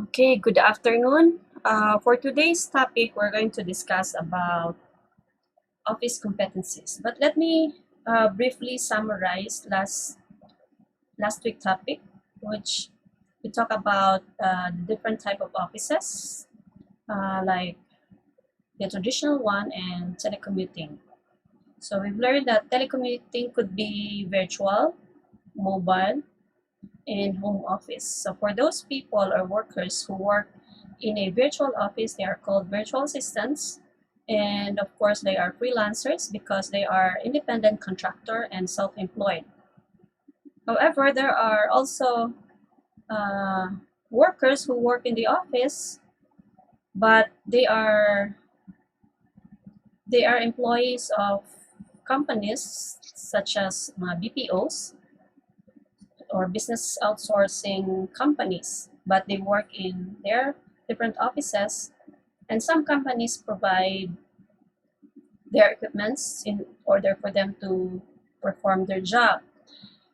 Okay, good afternoon. For today's topic, we're going to discuss about office competencies. But let me briefly summarize last week topic, which we talk about the different type of offices, like the traditional one and telecommuting. So we've learned that telecommuting could be virtual, mobile, and home office. So for those people or workers who work in a virtual office, they are called virtual assistants. And of course, they are freelancers because they are independent contractor and self-employed. However, there are also uh, workers who work in the office, but they are employees of companies such as BPOs or business outsourcing companies, but they work in their different offices. And some companies provide their equipments in order for them to perform their job.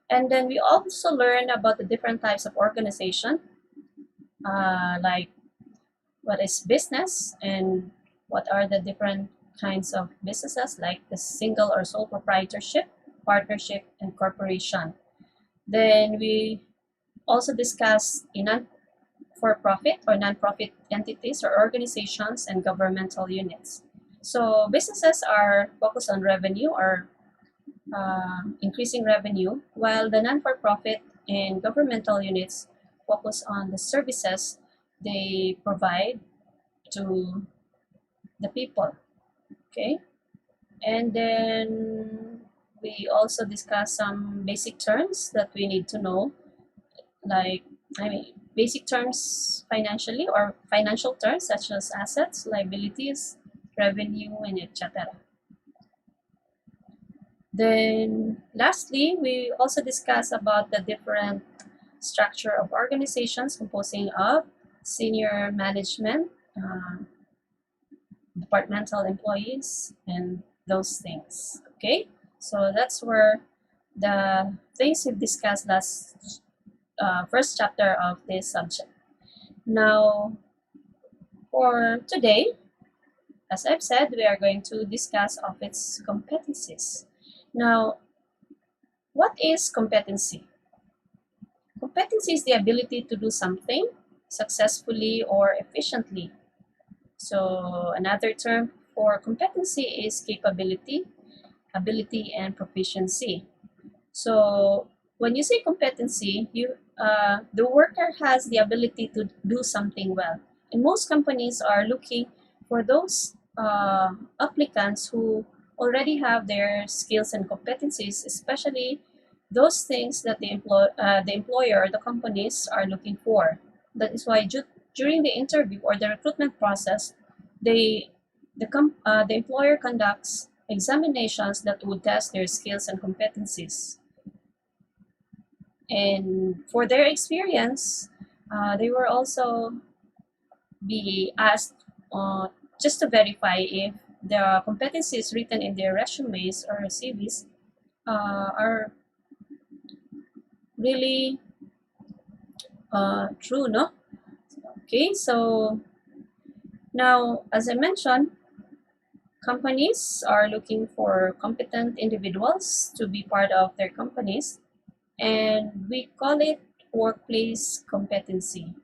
And then we also learn about the different types of organization, like what is business and what are the different kinds of businesses, like the single or sole proprietorship, partnership, and corporation. Then we also discuss in non-for-profit or non-profit entities or organizations and governmental units. So businesses are focused on revenue or increasing revenue, while the non-for-profit and governmental units focus on the services they provide to the people. Okay, and then we also discuss some basic terms that we need to know, like basic terms financially or financial terms such as assets, liabilities, revenue, and etc. Then lastly, we also discuss about the different structure of organizations composing of senior management, departmental employees, and those things. Okay, so that's where the things we've discussed last first chapter of this subject. Now, for today, as I've said, we are going to discuss of its competencies. Now, what is competency? Competency is the ability to do something successfully or efficiently. So another term for competency is capability, ability, and proficiency. So when you say competency, the worker has the ability to do something well. And most companies are looking for those applicants who already have their skills and competencies, especially those things that the employer or the companies are looking for. That is why during the interview or the recruitment process, they the employer conducts examinations that would test their skills and competencies. And for their experience, they were also be asked just to verify if the competencies written in their resumes or CVs are really true, no? Okay, so now, as I mentioned, companies are looking for competent individuals to be part of their companies, and we call it workplace competency.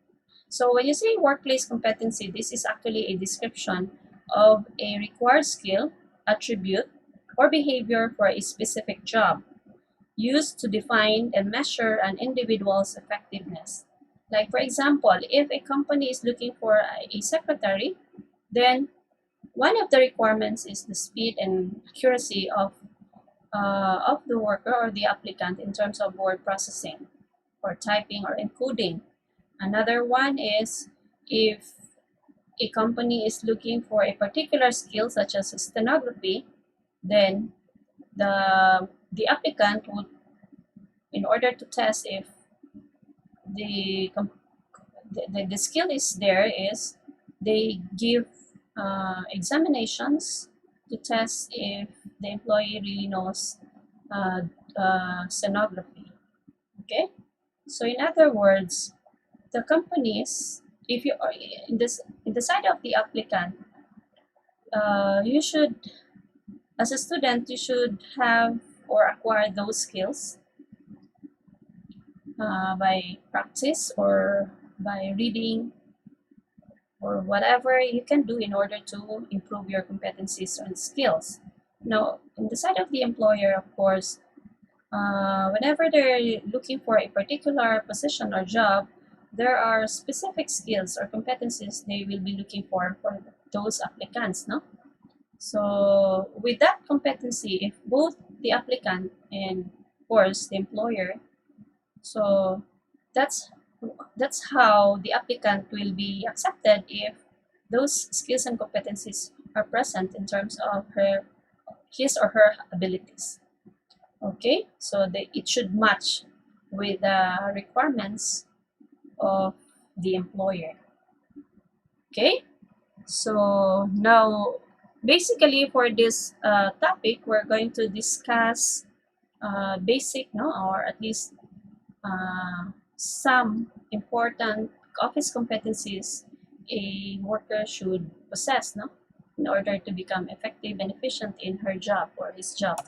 So when you say workplace competency, this is actually a description of a required skill, attribute, or behavior for a specific job, used to define and measure an individual's effectiveness. Like, for example, if a company is looking for a secretary, then one of the requirements is the speed and accuracy of the worker or the applicant in terms of word processing or typing or encoding. Another one is if a company is looking for a particular skill such as stenography, then the applicant would, in order to test if the the skill is there, is they give examinations to test if the employee really knows uh, stenography. Okay, so in other words, the companies if you are in the side of the applicant, you should, as a student, you should have or acquire those skills by practice or by reading or whatever you can do in order to improve your competencies and skills. Now, on the side of the employer, of course, whenever they're looking for a particular position or job, there are specific skills or competencies they will be looking for those applicants, no? So with that competency, if both the applicant and of course the employer, so that's that's how the applicant will be accepted if those skills and competencies are present in terms of his or her abilities. Okay, so it should match with the requirements of the employer. Okay, so now basically for this topic, we're going to discuss basic, no, or at least some important office competencies a worker should possess, no, in order to become effective and efficient in her job or his job.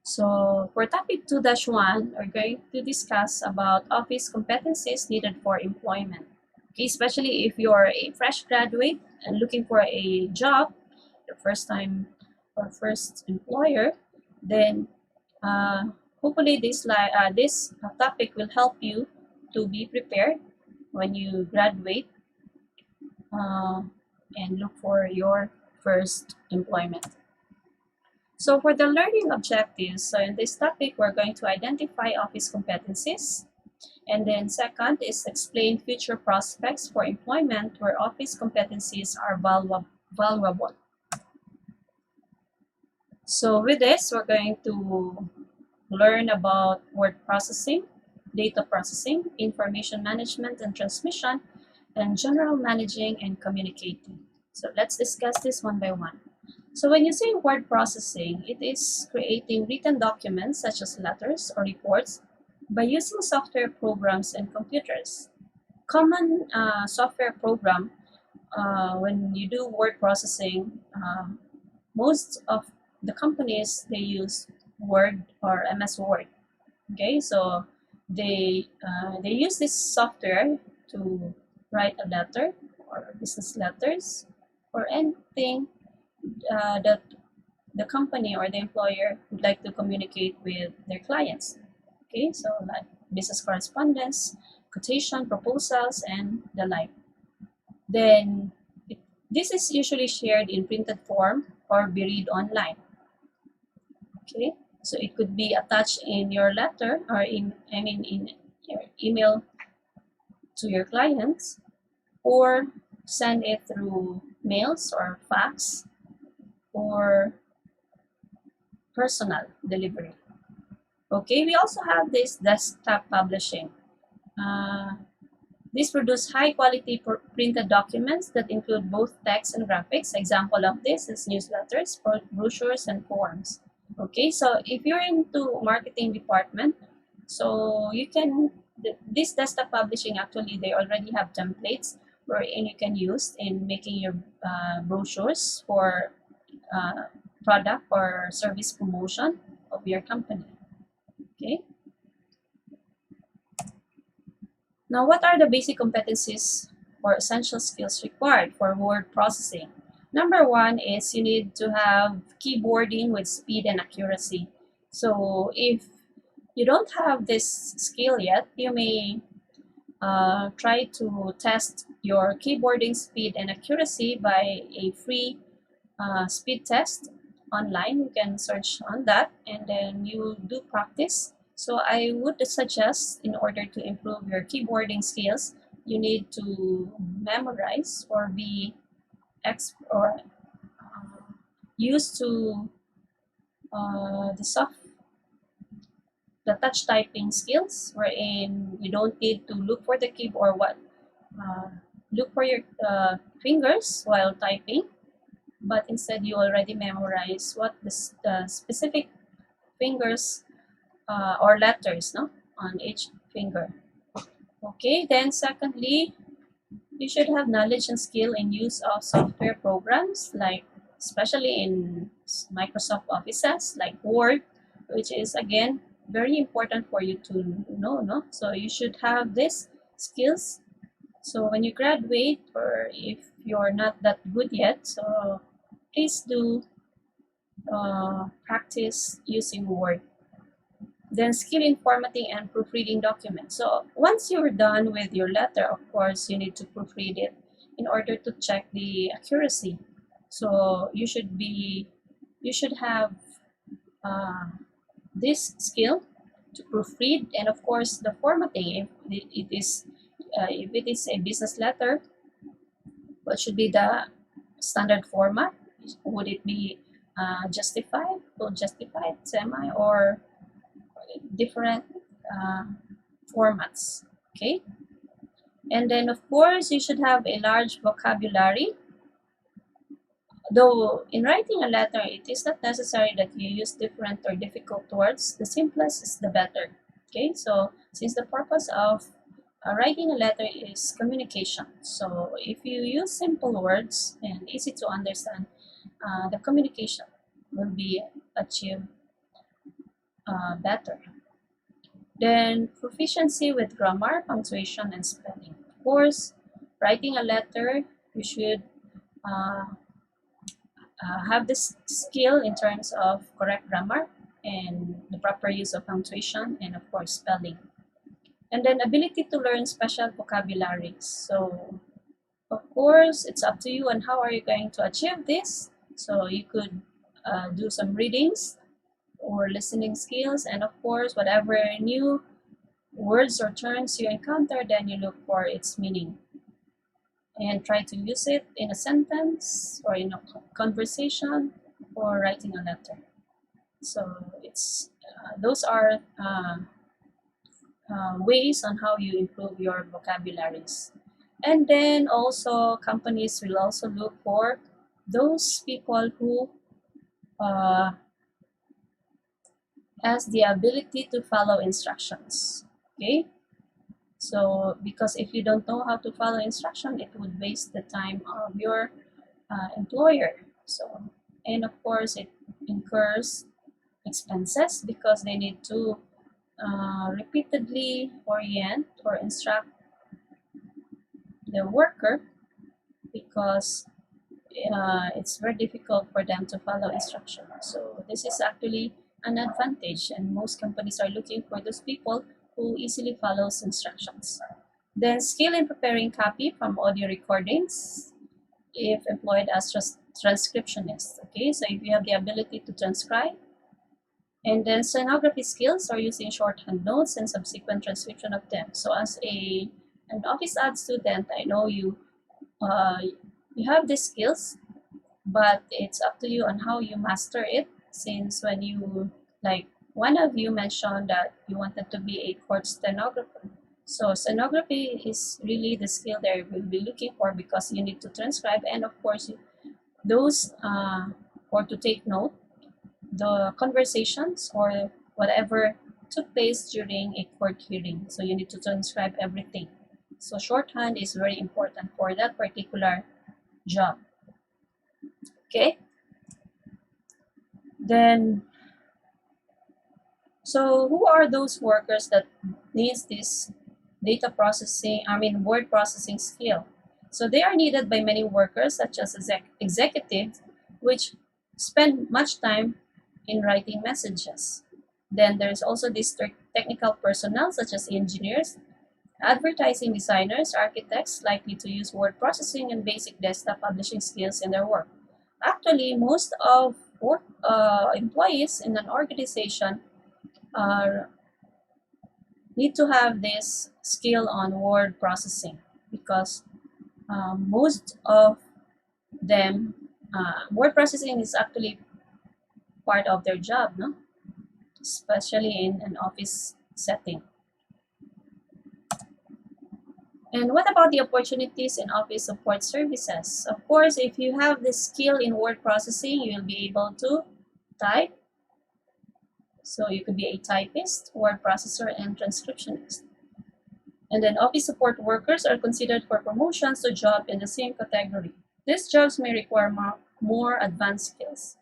So for topic 2-1, we're going to discuss about office competencies needed for employment. Okay, especially if you're a fresh graduate and looking for a job, your first time or first employer, then hopefully this topic will help you to be prepared when you graduate uh, and look for your first employment. So for the learning objectives, so in this topic, we're going to identify office competencies. And then second is explain future prospects for employment where office competencies are valuable. So with this, we're going to learn about word processing, data processing, information management and transmission, and general managing and communicating. So let's discuss this one by one. So when you say word processing, it is creating written documents such as letters or reports by using software programs and computers. Common software program, when you do word processing, most of the companies, they use Word or MS Word. Okay, so they use this software to write a letter or business letters or anything that the company or the employer would like to communicate with their clients. Okay, so like business correspondence, quotation, proposals, and the like. Then this is usually shared in printed form or be read online. Okay, so it could be attached in your letter or in your email to your clients, or send it through mails or fax or personal delivery. Okay, we also have this desktop publishing. Uh, These produce high quality printed documents that include both text and graphics. Example of this is newsletters, brochures, and forms. Okay, so if you're into marketing department, so you can, this desktop publishing actually, they already have templates wherein you can use in making your brochures for product or service promotion of your company. Okay. Now, what are the basic competencies or essential skills required for word processing? Number one is you need to have keyboarding with speed and accuracy. So if you don't have this skill yet, you may try to test your keyboarding speed and accuracy by a free speed test online. You can search on that and then you do practice. So I would suggest, in order to improve your keyboarding skills, you need to memorize or be used to the touch typing skills, wherein you don't need to look for the keyboard or uh, look for your fingers while typing, but instead you already memorize what the specific fingers or letters, no, on each finger. Okay, then secondly, you should have knowledge and skill in use of software programs, like especially in Microsoft Offices, like Word, which is again very important for you to know, no? So you should have these skills. So when you graduate, or if you're not that good yet, so please do practice using Word. Then skill in formatting and proofreading documents. So once you're done with your letter, of course, you need to proofread it in order to check the accuracy. So you should have uh, this skill to proofread, and of course the formatting. If it is a business letter, what should be the standard format? Would it be justified, full justified, semi, or different uh, formats? Okay, and then of course you should have a large vocabulary. Though in writing a letter, it is not necessary that you use different or difficult words. The simplest is the better. Okay, so since the purpose of writing a letter is communication, so if you use simple words and easy to understand, the communication will be achieved better. Then proficiency with grammar, punctuation, and spelling. Of course, writing a letter, you should uh, have this skill in terms of correct grammar and the proper use of punctuation and of course spelling. And then ability to learn special vocabularies. So of course, it's up to you on how are you going to achieve this. So you could do some readings or listening skills, and of course, whatever new words or terms you encounter, then you look for its meaning and try to use it in a sentence or in a conversation or writing a letter. So it's those are ways on how you improve your vocabularies. And then also companies will also look for those people who uh, has the ability to follow instructions. Okay, so because if you don't know how to follow instruction, it would waste the time of your employer. So, and of course it incurs expenses because they need to repeatedly orient or instruct the worker, because it's very difficult for them to follow instructions. So this is actually an advantage, and most companies are looking for those people who easily follows instructions. Then skill in preparing copy from audio recordings if employed as transcriptionists. Okay, so if you have the ability to transcribe, and then stenography skills are using shorthand notes and subsequent transcription of them. So as an office ad student, I know uh, you have these skills, but it's up to you on how you master it. Since when you, like, one of you mentioned that you wanted to be a court stenographer, so stenography is really the skill they will be looking for, because you need to transcribe, and of course those or to take note the conversations or whatever took place during a court hearing. So you need to transcribe everything. So shorthand is very important for that particular job. Okay, then so who are those workers that needs this data processing, I mean word processing skill? So they are needed by many workers such as executives, which spend much time in writing messages. Then there's also this technical personnel such as engineers, advertising designers, architects likely to use word processing and basic desktop publishing skills in their work. Actually, most of employees in an organization are need to have this skill on word processing, because most of them word processing is actually part of their job, no? Especially in an office setting. And what about the opportunities in office support services? Of course, if you have the skill in word processing, you'll be able to type. So you could be a typist, word processor, and transcriptionist. And then office support workers are considered for promotions to job in the same category. These jobs may require more advanced skills.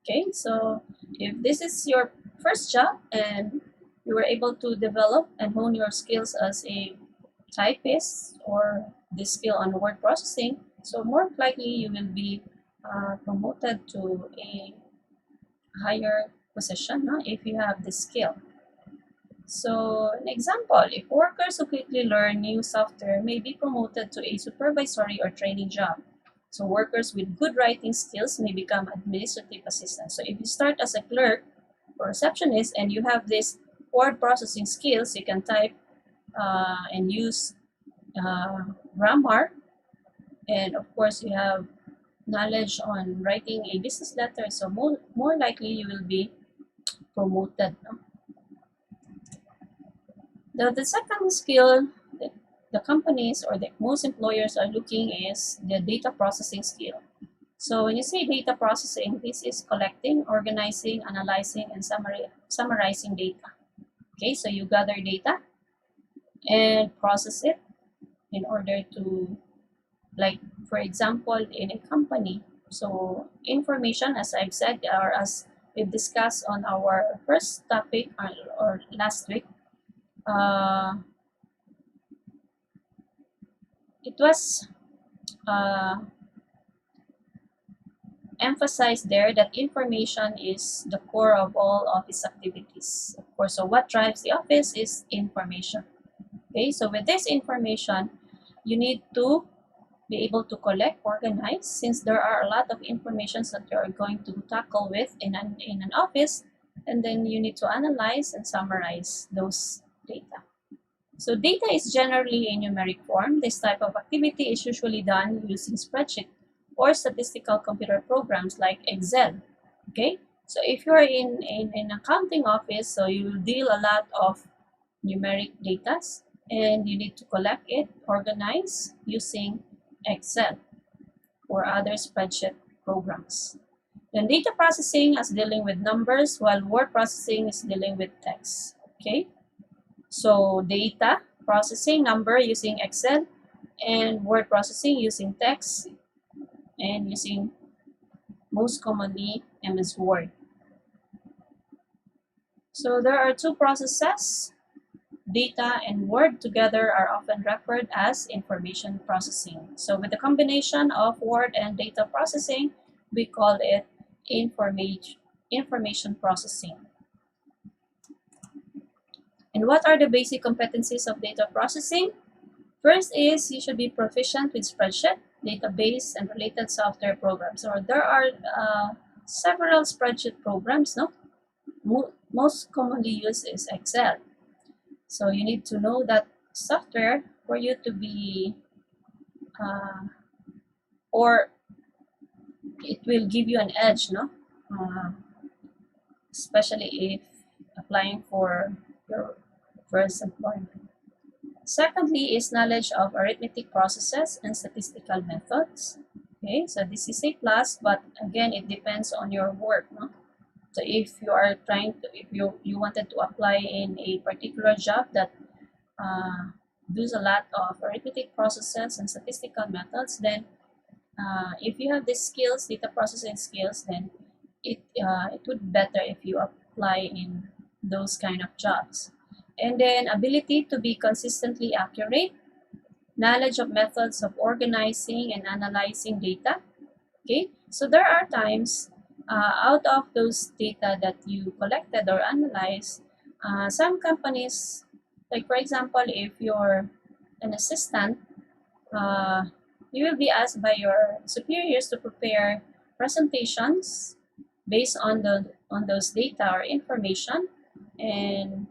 Okay, so if this is your first job and you were able to develop and hone your skills as a typist or this skill on word processing, so more likely you will be promoted to a higher position, no? If you have this skill. So, an example, if workers who quickly learn new software may be promoted to a supervisory or training job. So, workers with good writing skills may become administrative assistants. So, if you start as a clerk or receptionist and you have this word processing skills, you can type and use grammar, and of course, you have knowledge on writing a business letter. So, more likely you will be promoted. No? The second skill that the companies or the most employers are looking is the data processing skill. So when you say data processing, this is collecting, organizing, analyzing, and summarizing data. Okay, so you gather data and process it in order to, like, for example, in a company. So information, as I've said, or as we've discussed on our first topic or last week, uh, it was uh, emphasized there that information is the core of all office activities. Of course, so what drives the office is information. Okay, so with this information, you need to be able to collect, organize, since there are a lot of informations that you are going to tackle with in an office, and then you need to analyze and summarize those data. So data is generally in numeric form. This type of activity is usually done using spreadsheet or statistical computer programs like Excel. Okay, so if you're in an accounting office, so you will deal a lot of numeric data and you need to collect it, organize using Excel or other spreadsheet programs. Then data processing is dealing with numbers, while word processing is dealing with text. Okay, so data processing, number using Excel, and word processing using text and using most commonly MS Word. So there are two processes. Data and Word together are often referred as information processing. So with the combination of Word and data processing, we call it information processing. And what are the basic competencies of data processing? First is you should be proficient with spreadsheet, database, and related software programs. So there are several spreadsheet programs, no? Most commonly used is Excel. So you need to know that software for you to be, or it will give you an edge, no? Especially if applying for your first employment. Secondly is knowledge of arithmetic processes and statistical methods. Okay, so this is a plus, but again, it depends on your work, no? So if you are trying to, if you wanted to apply in a particular job that does a lot of arithmetic processes and statistical methods, then if you have these skills, data processing skills, then it would be better if you apply in those kind of jobs. And then ability to be consistently accurate, knowledge of methods of organizing and analyzing data. Okay, so there are times out of those data that you collected or analyzed, some companies, like for example, if you're an assistant, uh, you will be asked by your superiors to prepare presentations based on those data or information, and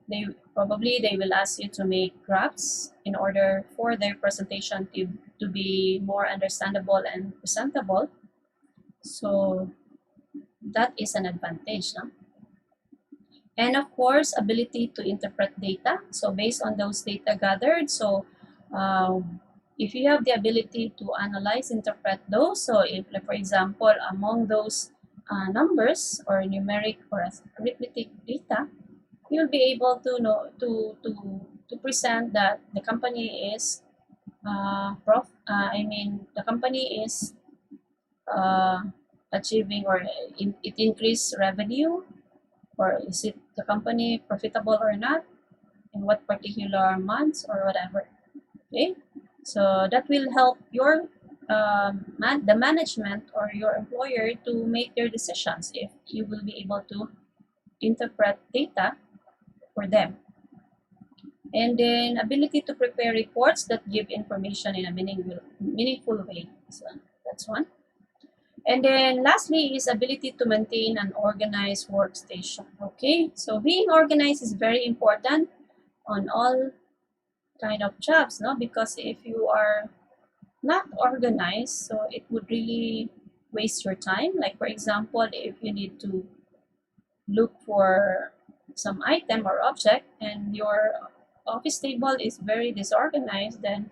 they will ask you to make graphs in order for their presentation to be more understandable and presentable. So that is an advantage, no? And of course, ability to interpret data. So based on those data gathered, so if you have the ability to analyze, interpret those, so if, like, for example, among those numbers or numeric or arithmetic data, you'll be able to know to to present that the company is the company is uh, achieving, or it increased revenue, or is it the company profitable or not in what particular months or whatever. Okay, so that will help your the management or your employer to make their decisions if you will be able to interpret data for them. And then ability to prepare reports that give information in a meaningful way. So that's one. And then lastly is ability to maintain an organized workstation. Okay, so being organized is very important on all kind of jobs, no? Because if you are not organized, so it would really waste your time. Like for example, if you need to look for some item or object and your office table is very disorganized, then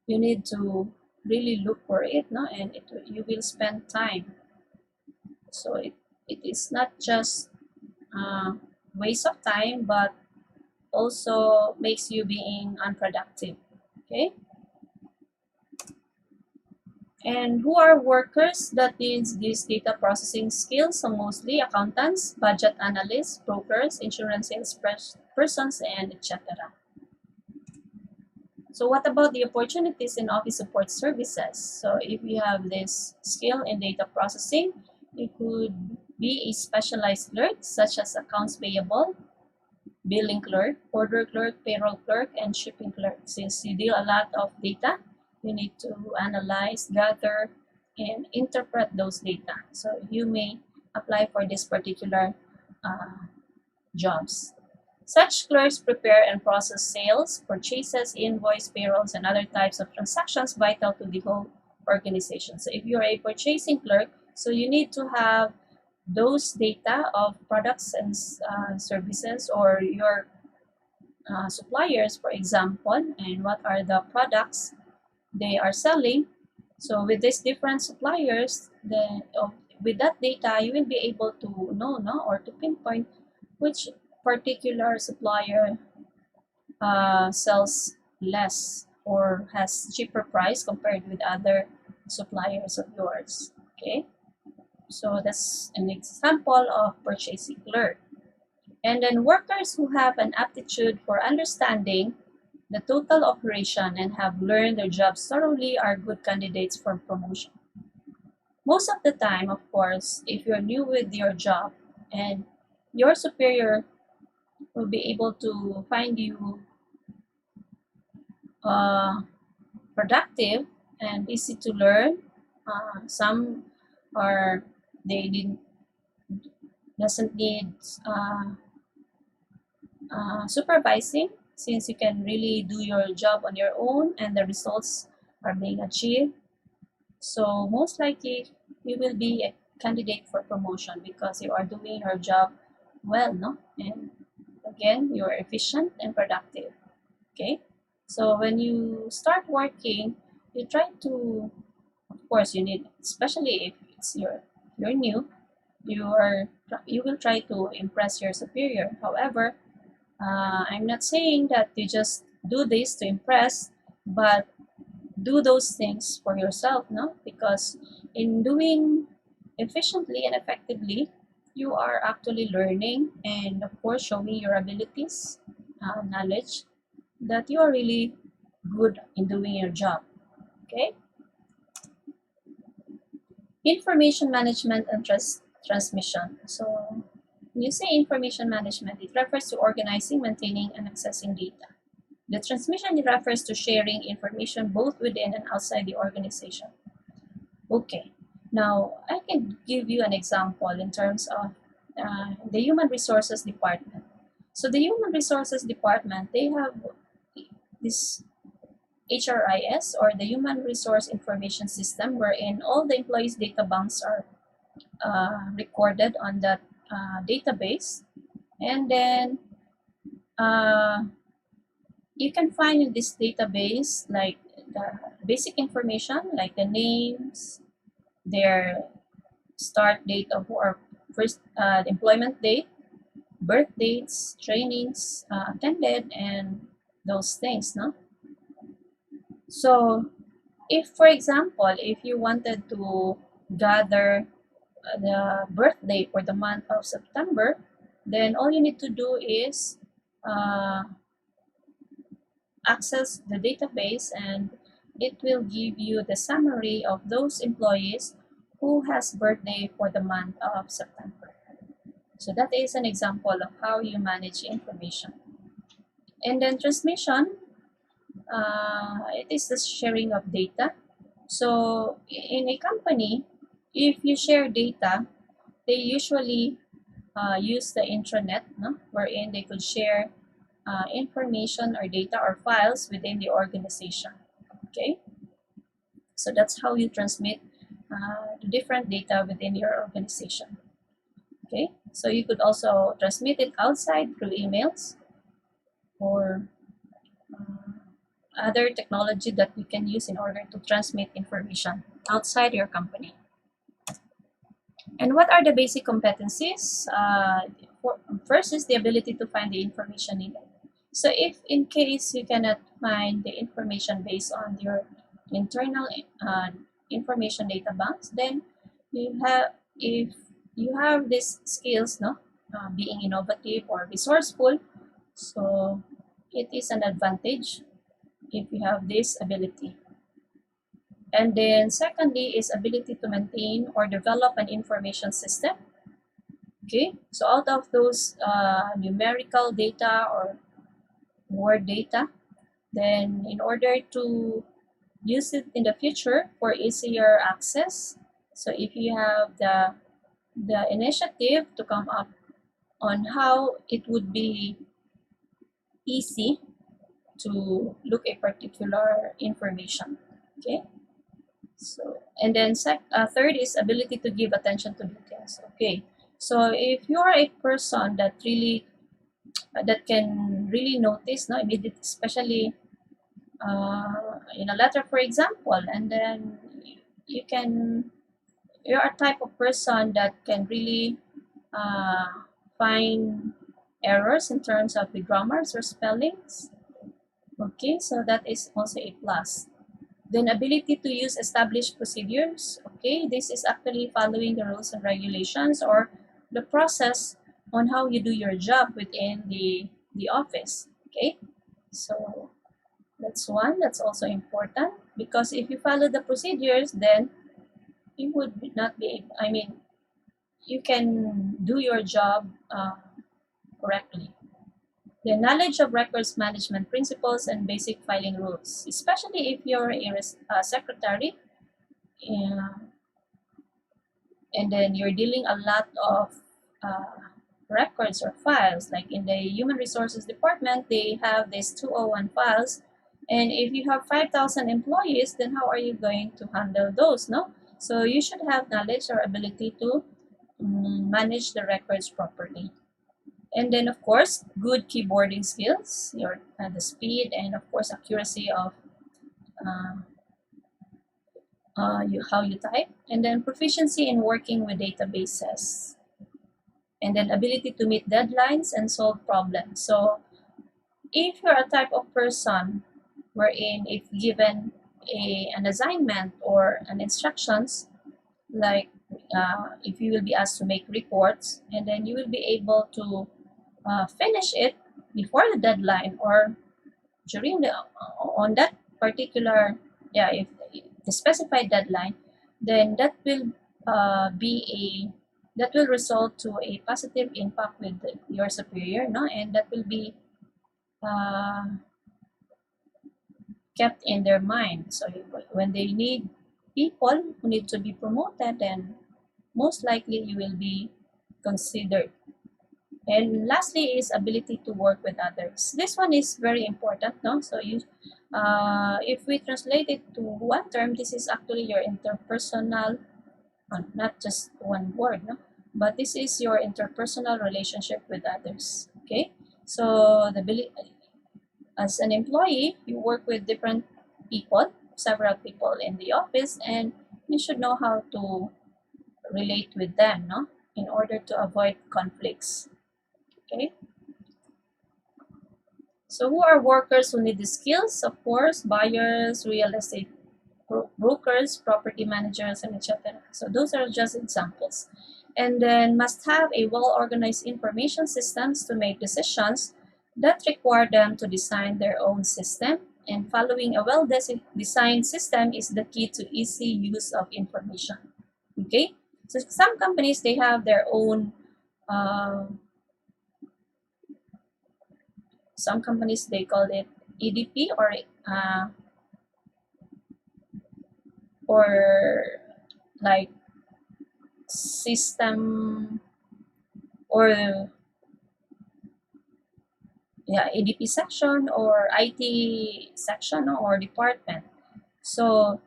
you need to really look for it, no? And you will spend time. So it is not just uh, waste of time, but also makes you being unproductive. Okay, and who are workers that needs these data processing skills? So mostly accountants, budget analysts, brokers, insurance sales persons, and etc. So what about the opportunities in office support services? So if you have this skill in data processing, you could be a specialized clerk such as accounts payable, billing clerk, order clerk, payroll clerk, and shipping clerk. Since you deal a lot of data, you need to analyze, gather, and interpret those data. So you may apply for this particular uh, jobs. Such clerks prepare and process sales, purchases, invoice, payrolls, and other types of transactions vital to the whole organization. So if you're a purchasing clerk, so you need to have those data of products and services, or your suppliers, for example, and what are the products they are selling. So with these different suppliers, with that data, you will be able to know, no, or to pinpoint which particular supplier sells less or has cheaper price compared with other suppliers of yours. Okay, so that's an example of purchasing clerk. And then workers who have an aptitude for understanding the total operation and have learned their jobs thoroughly are good candidates for promotion. Most of the time, of course, if you're new with your job and your superior will be able to find you uh, productive and easy to learn. Some are they didn't doesn't need uh, supervising, since you can really do your job on your own and the results are being achieved. So most likely you will be a candidate for promotion because you are doing your job well, no? And again, you are efficient and productive. Okay, so when you start working, you try to, of course, you need, especially if you're new, you will try to impress your superior. However, I'm not saying that you just do this to impress, but do those things for yourself, no? Because in doing efficiently and effectively, you are actually learning and, of course, showing your abilities, knowledge, that you are really good in doing your job. Okay, information management and transmission. So when you say information management, it refers to organizing, maintaining, and accessing data. The transmission, it refers to sharing information both within and outside the organization. Okay, now I can give you an example in terms of the human resources department. So the human resources department, they have this HRIS, or the Human Resource Information System, wherein all the employees' data banks are recorded on that database. And then uh, you can find in this database like the basic information, like the names, their start date of, or first employment date, birth dates, trainings attended, and those things, no? So if, for example, if you wanted to gather the birthday for the month of September, then all you need to do is uh, access the database, and it will give you the summary of those employees who has birthday for the month of September. So that is an example of how you manage information. And then transmission, it is the sharing of data. So in a company, if you share data, they usually use the intranet, no? Wherein they could share information or data or files within the organization. Okay, so that's how you transmit the different data within your organization. Okay, so you could also transmit it outside through emails or uh, other technology that we can use in order to transmit information outside your company. And what are the basic competencies? First is the ability to find the information needed. So if in case you cannot find the information based on your internal information data banks, then you have if you have these skills, no, being innovative or resourceful, so it is an advantage if you have this ability. And then secondly is ability to maintain or develop an information system. Okay, so out of those numerical data or word data, then in order to use it in the future for easier access, so if you have the initiative to come up on how it would be easy to look a particular information. Okay, so and then third is ability to give attention to details. Okay, so if you are a person that really that can really notice, no, immediately, especially in a letter, for example, and then you can you're a type of person that can really find errors in terms of the grammars or spellings. Okay, so that is also a plus. Then ability to use established procedures. Okay, this is actually following the rules and regulations or the process on how you do your job within the office. Okay, so that's one that's also important, because if you follow the procedures, then you would not be, I mean, you can do your job correctly. The knowledge of records management principles and basic filing rules, especially if you're a secretary, uh, and then you're dealing a lot of records or files. Like in the human resources department, they have these 201 files, and if you have 5,000 employees, then how are you going to handle those? No, so you should have knowledge or ability to manage the records properly. And then of course, good keyboarding skills, your the speed and of course accuracy of uh, how you type, and then proficiency in working with databases, and then ability to meet deadlines and solve problems. So if you're a type of person wherein if given an assignment or an instructions, like if you will be asked to make reports, and then you will be able to finish it before the deadline or during the on that particular, yeah, if the specified deadline, then that will be a that will result to a positive impact with your superior, no, and that will be uh, kept in their mind. So when they need people who need to be promoted, then most likely you will be considered. And lastly is ability to work with others. This one is very important, no? So if we translate it to one term, this is actually your interpersonal, not just one word, no? But this is your interpersonal relationship with others. Okay, so as an employee, you work with different people, several people in the office, and you should know how to relate with them, no? In order to avoid conflicts. Okay. So who are workers who need the skills? Of course, buyers, real estate brokers, property managers, and etc. So those are just examples. And then must have a well-organized information systems to make decisions that require them to design their own system. And following a well-designed system is the key to easy use of information. Okay, so some companies they have their own. Uh, some companies they call it EDP uh, or like system or yeah ADP section or IT section or department. So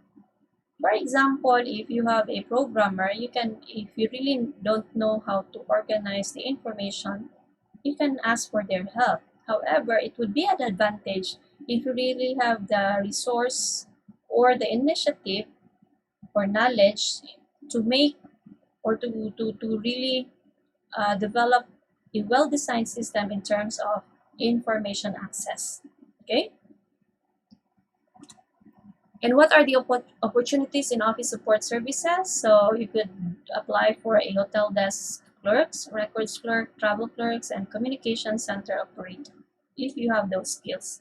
for example, if you have a programmer, you can, if you really don't know how to organize the information, you can ask for their help. However, it would be an advantage if you really have the resource or the initiative or knowledge to make or to really develop a well-designed system in terms of information access. Okay? And what are the opportunities in office support services? So you could apply for a hotel desk clerks, records clerk, travel clerks, and communication center operator if you have those skills.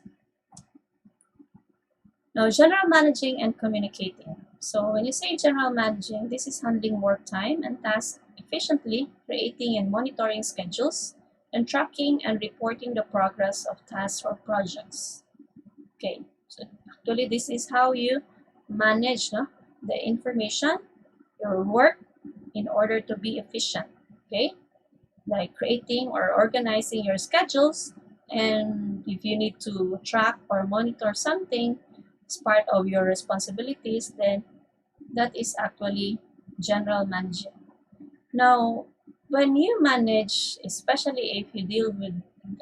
Now, general managing and communicating. So when you say general managing, this is handling work time and tasks efficiently, creating and monitoring schedules, and tracking and reporting the progress of tasks or projects. Okay, so actually this is how you manage the information, your work in order to be efficient. Okay, like creating or organizing your schedules, and if you need to track or monitor something as part of your responsibilities, then that is actually general managing. Now, when you manage, especially if you deal with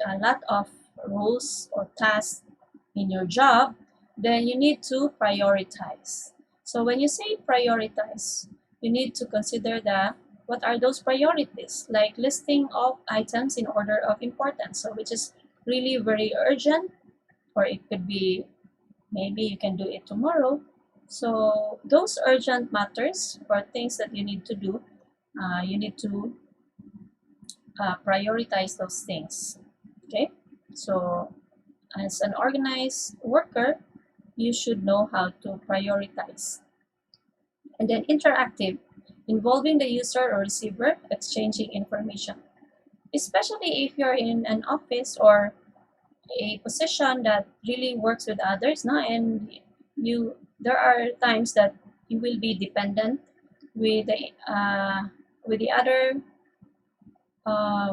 a lot of roles or tasks in your job, then you need to prioritize. So when you say prioritize, you need to consider the what are those priorities, like listing of items in order of importance. So which is really very urgent, or it could be maybe you can do it tomorrow. So those urgent matters or things that you need to do, you need to prioritize those things. Okay, so as an organized worker, you should know how to prioritize. And then interactive, involving the user or receiver, exchanging information. Especially if you're in an office or a position that really works with others, no? And you there are times that you will be dependent with the other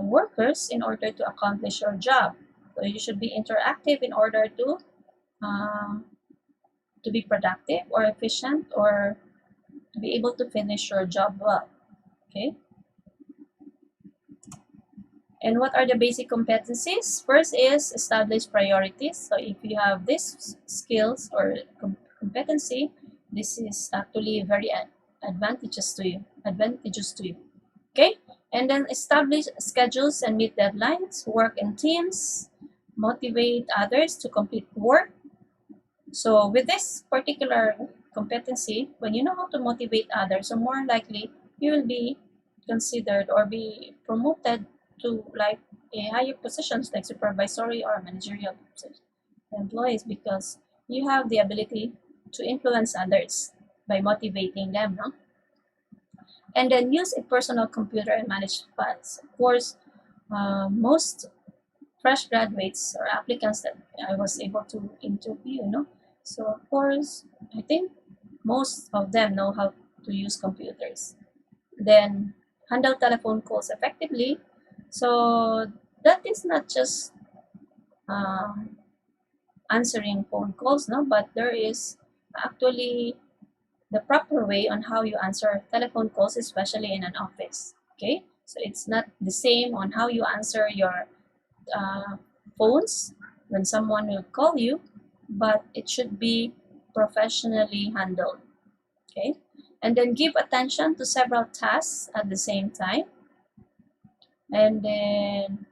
workers in order to accomplish your job. So you should be interactive in order uh, to be productive or efficient or to be able to finish your job well. Okay. And what are the basic competencies? First is establish priorities. So if you have these skills or competency, this is actually very advantageous to you. Advantageous to you. Okay. And then establish schedules and meet deadlines. Work in teams. Motivate others to complete work. So with this particular competency, when you know how to motivate others, so more likely you will be considered or be promoted to like a higher positions like supervisory or managerial employees because you have the ability to influence others by motivating them, no? And then use a personal computer and manage files. Of course, most fresh graduates or applicants that I was able to interview, So of course, I think most of them know how to use computers. Then handle telephone calls effectively. So that is not just um, answering phone calls, no, but there is actually the proper way on how you answer telephone calls, especially in an office. Okay, so it's not the same on how you answer your uh, phones when someone will call you, but it should be professionally handled. Okay, and then give attention to several tasks at the same time, and then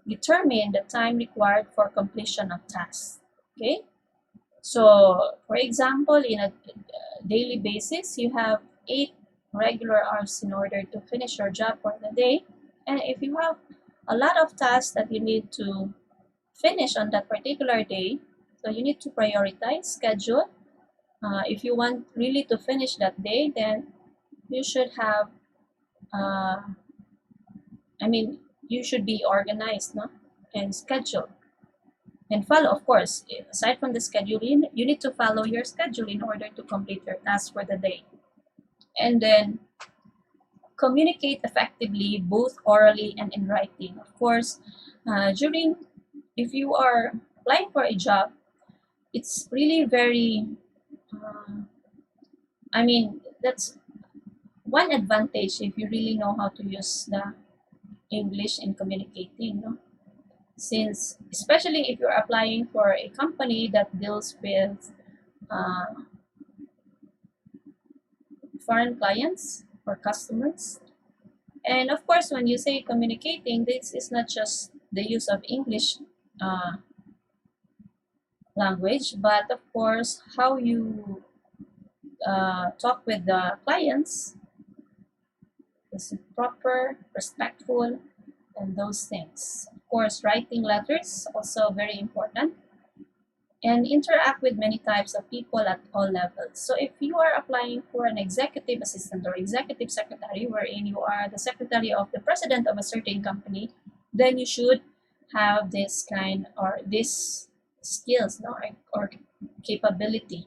determine the time required for completion of tasks. Okay, so for example, in a daily basis, you have 8 regular hours in order to finish your job for the day. And if you have a lot of tasks that you need to finish on that particular day, so you need to prioritize, schedule. If you want really to finish that day, then you should have, uh, you should be organized, no? And schedule and follow, of course. Aside from the scheduling, you need to follow your schedule in order to complete your task for the day. And then communicate effectively, both orally and in writing. Of course, if you are applying for a job, it's really very, uh, that's one advantage if you really know how to use the English in communicating, no? Since, especially if you're applying for a company that deals with uh, foreign clients or customers. And of course, when you say communicating, this is not just the use of English uh, language, but of course, how you talk with the clients is proper, respectful, and those things. Of course, writing letters also very important, and interact with many types of people at all levels. So if you are applying for an executive assistant or executive secretary, wherein you are the secretary of the president of a certain company, then you should have this kind or this skills, no, or capability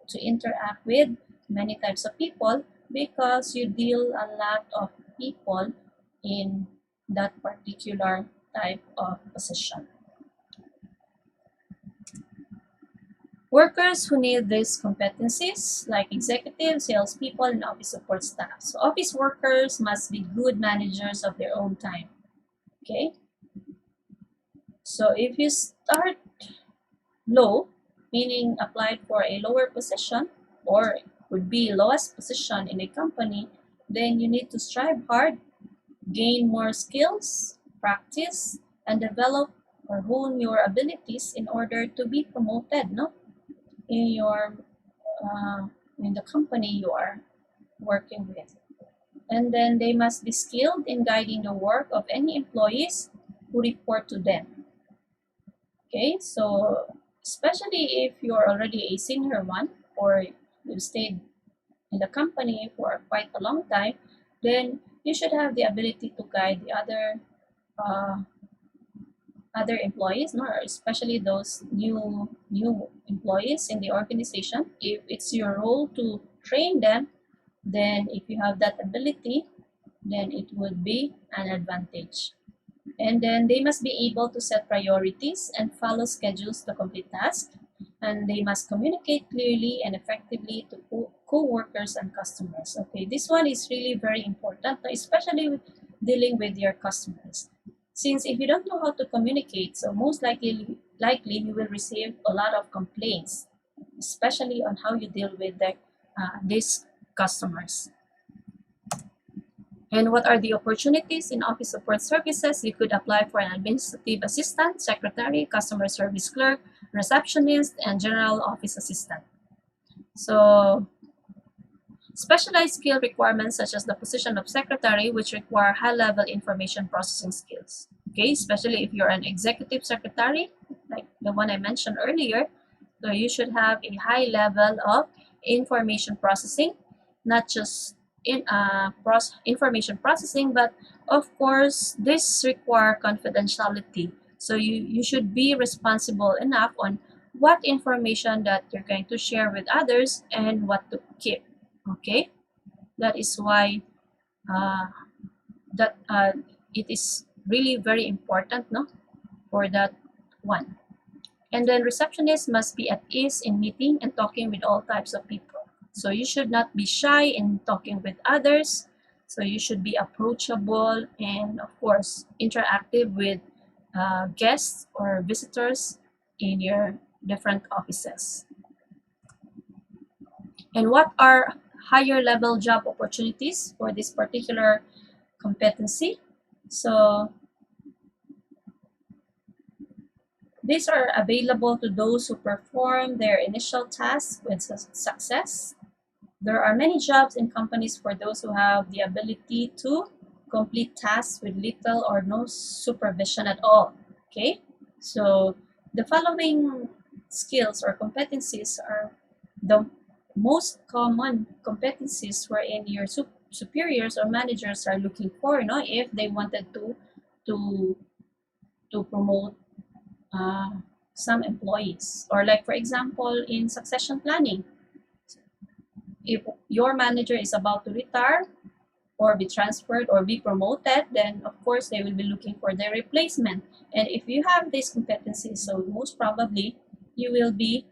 to interact with many types of people, because you deal a lot of people in that particular type of position. Workers who need these competencies, like executives, salespeople, and office support staff. So office workers must be good managers of their own time. Okay? So if you start low, meaning applied for a lower position, or would be lowest position in a company, then you need to strive hard, gain more skills, practice, and develop or hone your abilities in order to be promoted, no? In your uh, in the company you are working with. And then they must be skilled in guiding the work of any employees who report to them. Okay, so especially if you're already a senior one, or you've stayed in the company for quite a long time, then you should have the ability to guide the uh, other employees, no? Especially those new employees in the organization. If it's your role to train them, then if you have that ability, then it would be an advantage. And then they must be able to set priorities and follow schedules to complete tasks. And they must communicate clearly and effectively to co-workers and customers. Okay, this one is really very important, especially with dealing with your customers. Since if you don't know how to communicate, so most likely you will receive a lot of complaints, especially on how you deal with these customers. And what are the opportunities in office support services? You could apply for an administrative assistant, secretary, customer service clerk, receptionist, and general office assistant. So specialized skill requirements such as the position of secretary, which require high-level information processing skills. Okay, especially if you're an executive secretary, like the one I mentioned earlier, so you should have a high level of information processing, not just in information processing, but of course this require confidentiality. So you should be responsible enough on what information that you're going to share with others and what to keep. Okay, that is why uh, that it is really very important, no, for that one. And then receptionists must be at ease in meeting and talking with all types of people. So you should not be shy in talking with others. So you should be approachable and, of course, interactive with guests or visitors in your different offices. And what are higher level job opportunities for this particular competency? So These are available to those who perform their initial tasks with success. There are many jobs in companies for those who have the ability to complete tasks with little or no supervision at all. Okay, so the following skills or competencies are the most common competencies wherein your superiors or managers are looking for, if they wanted to to promote uh, some employees, or like for example in succession planning, if your manager is about to retire or be transferred or be promoted, then of course they will be looking for their replacement. And if you have these competencies, so most probably you will be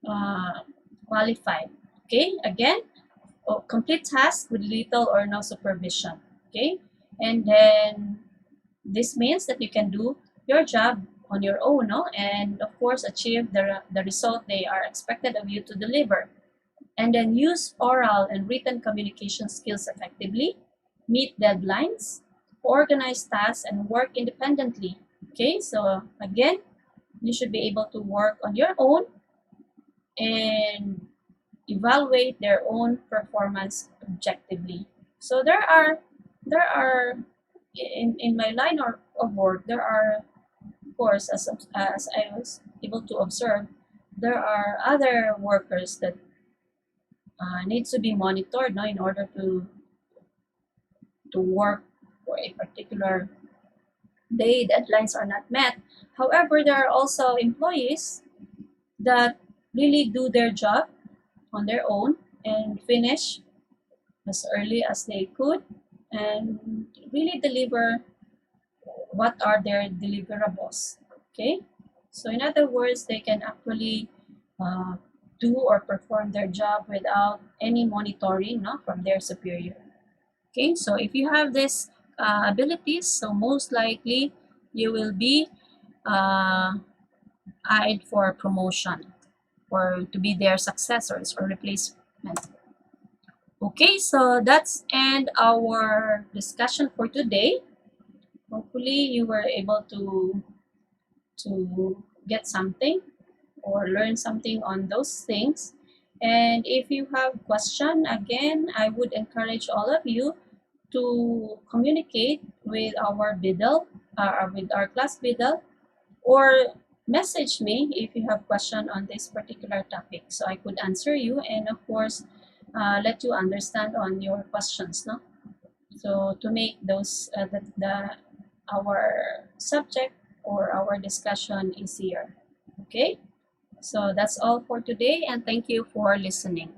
uh, qualified. Okay, again, complete tasks with little or no supervision. Okay, and then this means that you can do your job on your own, no? And of course achieve the result they are expected of you to deliver. And then use oral and written communication skills effectively, meet deadlines, organize tasks, and work independently. Okay, so again, you should be able to work on your own and evaluate their own performance objectively. So there are in my line of work, there are, of course, as I was able to observe, there are other workers that needs to be monitored, no, in order to work for a particular day. Deadlines are not met. However, there are also employees that really do their job on their own and finish as early as they could and really deliver what are their deliverables. Okay, so in other words, they can actually uh, do or perform their job without any monitoring, no, from their superior. Okay, so if you have these abilities, so most likely you will be uh, eyed for promotion or to be their successors or replacement. Okay, so that's end our discussion for today. Hopefully you were able to get something or learn something on those things. And if you have question, again, I would encourage all of you to communicate with our biddle, with our class biddle, or message me if you have question on this particular topic, so I could answer you and of course let you understand on your questions, no? So to make those the our subject or our discussion easier. Okay, so that's all for today and thank you for listening.